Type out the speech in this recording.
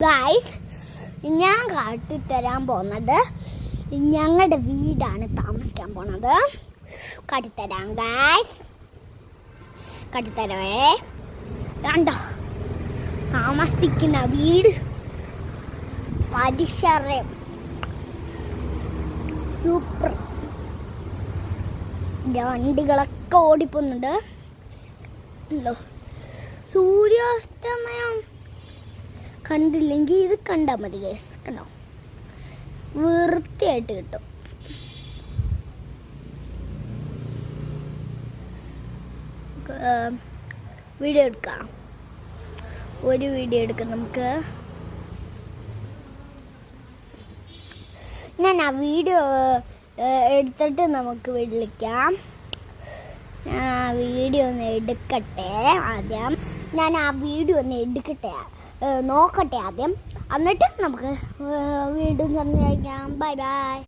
Guys, ഞാൻ കാട്ടിത്തരാൻ പോകുന്നത് ഞങ്ങളുടെ വീടാണ് താമസിക്കാൻ പോണത്. കാട്ടിത്തരാം ഗായ്സ്, കാട്ടിത്തരവേ. കണ്ടോ താമസിക്കുന്ന വീട്, പരിസരം സൂപ്പർ. വണ്ടികളൊക്കെ ഓടിപ്പോകുന്നുണ്ട്. സൂര്യാസ്തമയം കണ്ടില്ലെങ്കിൽ ഇത് കണ്ടാൽ മതി ഗൈസ്. കണ്ടോ, വൃത്തിയായിട്ട് കിട്ടും. വീഡിയോ എടുക്കാം, ഒരു വീഡിയോ എടുക്കാം നമുക്ക്. ഞാൻ ആ വീഡിയോ എടുത്തിട്ട് നമുക്ക് വിളിക്കാം. ഞാൻ ആ വീഡിയോ ഒന്ന് എടുക്കട്ടെ ആദ്യം. നോക്കട്ടെ ആദ്യം, എന്നിട്ട് നമുക്ക് വീണ്ടും സംസാരിക്കാം. Bye bye.